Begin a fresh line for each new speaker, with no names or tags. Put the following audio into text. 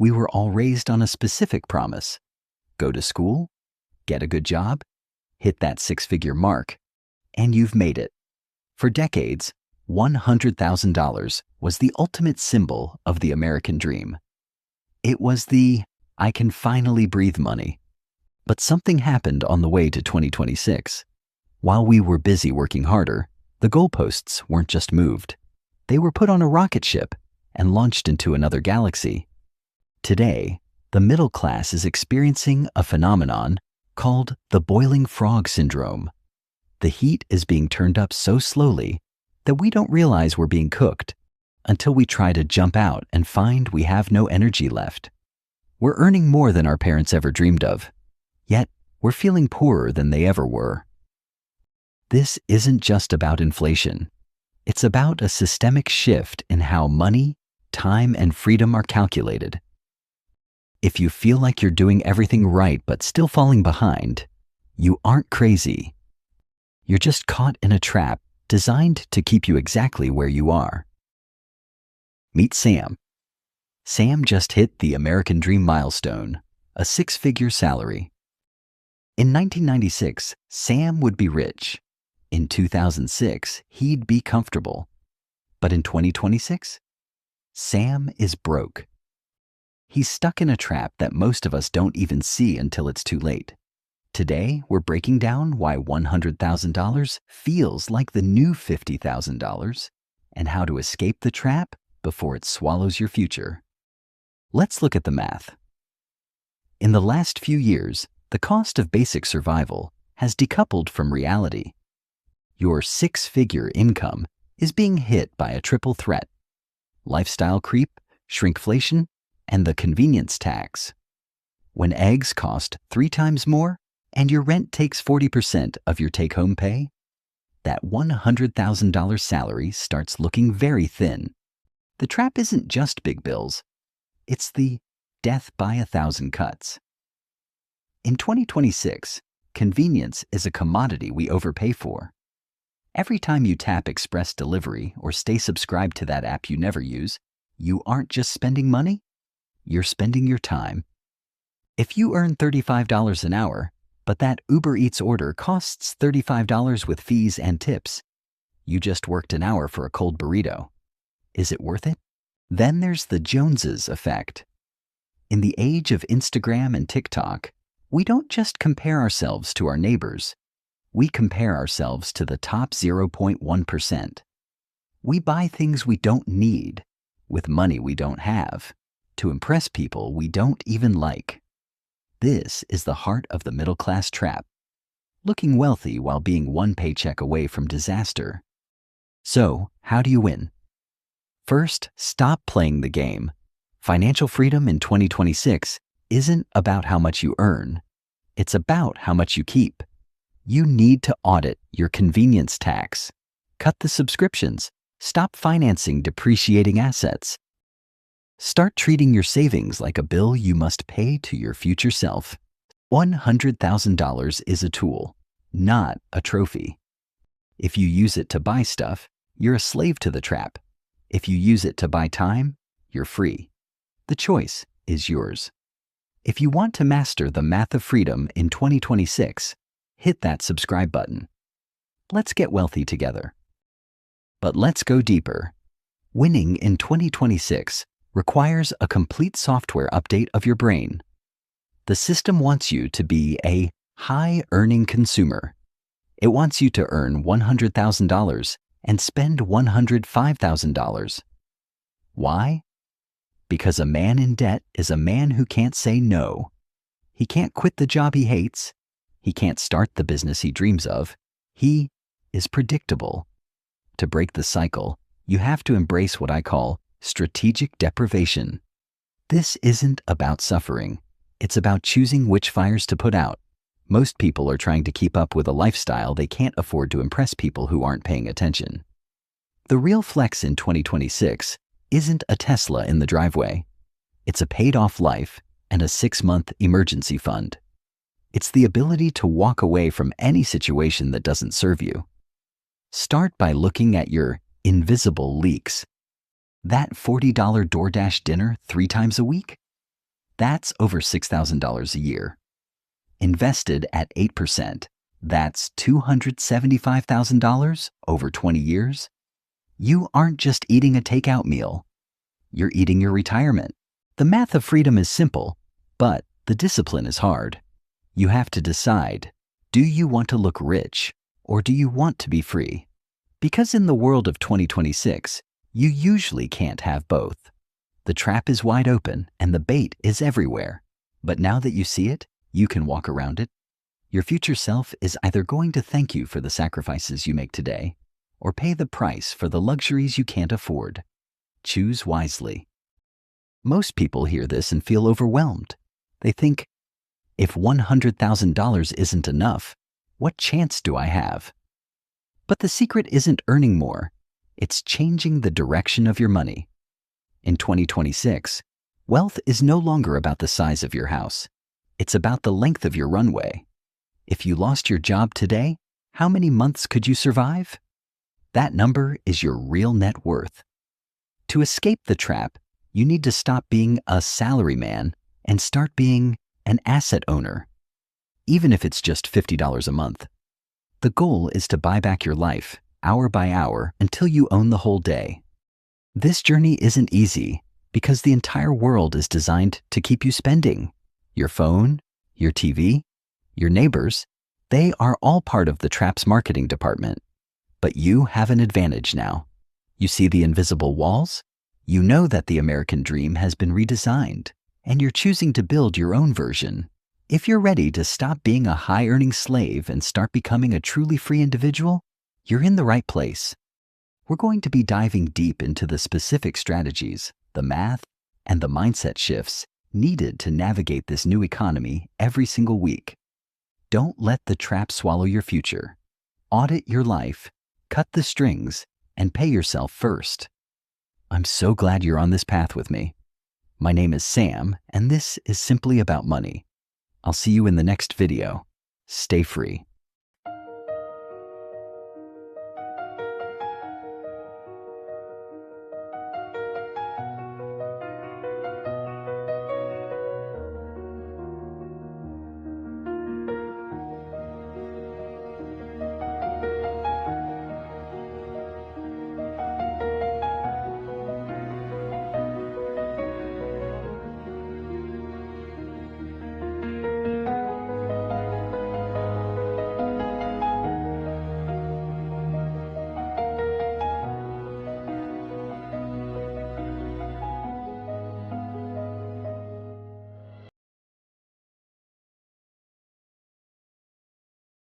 We were all raised on a specific promise: go to school, get a good job, hit that six-figure mark, and you've made it. For decades, $100,000 was the ultimate symbol of the American dream. It was the "I can finally breathe" money. But something happened on the way to 2026. While we were busy working harder, the goalposts weren't just moved. They were put on a rocket ship and launched into another galaxy. Today, the middle class is experiencing a phenomenon called the boiling frog syndrome. The heat is being turned up so slowly that we don't realize we're being cooked until we try to jump out and find we have no energy left. We're earning more than our parents ever dreamed of, yet we're feeling poorer than they ever were. This isn't just about inflation. It's about a systemic shift in how money, time, and freedom are calculated. If you feel like you're doing everything right but still falling behind, you aren't crazy. You're just caught in a trap designed to keep you exactly where you are. Meet Sam. Sam just hit the American dream milestone, a six-figure salary. In 1996, Sam would be rich. In 2006, he'd be comfortable. But in 2026, Sam is broke. He's stuck in a trap that most of us don't even see until it's too late. Today, we're breaking down why $100,000 feels like the new $50,000 and how to escape the trap before it swallows your future. Let's look at the math. In the last few years, the cost of basic survival has decoupled from reality. Your six-figure income is being hit by a triple threat: lifestyle creep, shrinkflation, and the convenience tax. When eggs cost 3 times more and your rent takes 40% of your take-home pay, that $100,000 salary starts looking very thin. The trap isn't just big bills. It's the death by 1,000 cuts. In 2026, convenience is a commodity we overpay for. Every time you tap Express Delivery or stay subscribed to that app you never use, you aren't just spending money, you're spending your time. If you earn $35 an hour, but that Uber Eats order costs $35 with fees and tips, you just worked an hour for a cold burrito. Is it worth it? Then there's the Joneses effect. In the age of Instagram and TikTok, we don't just compare ourselves to our neighbors. We compare ourselves to the top 0.1%. We buy things we don't need with money we don't have to impress people we don't even like. This is the heart of the middle-class trap, looking wealthy while being one paycheck away from disaster. So, how do you win? First, stop playing the game. Financial freedom in 2026 isn't about how much you earn. It's about how much you keep. You need to audit your convenience tax. Cut the subscriptions. Stop financing depreciating assets. Start treating your savings like a bill you must pay to your future self. $100,000 is a tool, not a trophy. If you use it to buy stuff, you're a slave to the trap. If you use it to buy time, you're free. The choice is yours. If you want to master the math of freedom in 2026, hit that subscribe button. Let's get wealthy together. But let's go deeper. Winning in 2026 requires a complete software update of your brain. The system wants you to be a high-earning consumer. It wants you to earn $100,000 and spend $105,000. Why? Because a man in debt is a man who can't say no. He can't quit the job he hates. He can't start the business he dreams of. He is predictable. To break the cycle, you have to embrace what I call strategic deprivation. This isn't about suffering. It's about choosing which fires to put out. Most people are trying to keep up with a lifestyle they can't afford to impress people who aren't paying attention. The real flex in 2026 isn't a Tesla in the driveway. It's a paid-off life and a 6-month emergency fund. It's the ability to walk away from any situation that doesn't serve you. Start by looking at your invisible leaks. That $40 DoorDash dinner 3 times a week? That's over $6,000 a year. Invested at 8%, that's $275,000 over 20 years. You aren't just eating a takeout meal. You're eating your retirement. The math of freedom is simple, but the discipline is hard. You have to decide, do you want to look rich or do you want to be free? Because in the world of 2026, you usually can't have both. The trap is wide open and the bait is everywhere. But now that you see it, you can walk around it. Your future self is either going to thank you for the sacrifices you make today or pay the price for the luxuries you can't afford. Choose wisely. Most people hear this and feel overwhelmed. They think, if $100,000 isn't enough, what chance do I have? But the secret isn't earning more. It's changing the direction of your money. In 2026, wealth is no longer about the size of your house. It's about the length of your runway. If you lost your job today, how many months could you survive? That number is your real net worth. To escape the trap, you need to stop being a salaryman and start being an asset owner, even if it's just $50 a month. The goal is to buy back your life, hour by hour, until you own the whole day. This journey isn't easy because the entire world is designed to keep you spending. Your phone, your TV, your neighbors, they are all part of the trap's marketing department. But you have an advantage now. You see the invisible walls? You know that the American dream has been redesigned, and you're choosing to build your own version. If you're ready to stop being a high-earning slave and start becoming a truly free individual, you're in the right place. We're going to be diving deep into the specific strategies, the math, and the mindset shifts needed to navigate this new economy every single week. Don't let the trap swallow your future. Audit your life, cut the strings, and pay yourself first. I'm so glad you're on this path with me. My name is Sam, and this is Simply About Money. I'll see you in the next video. Stay free.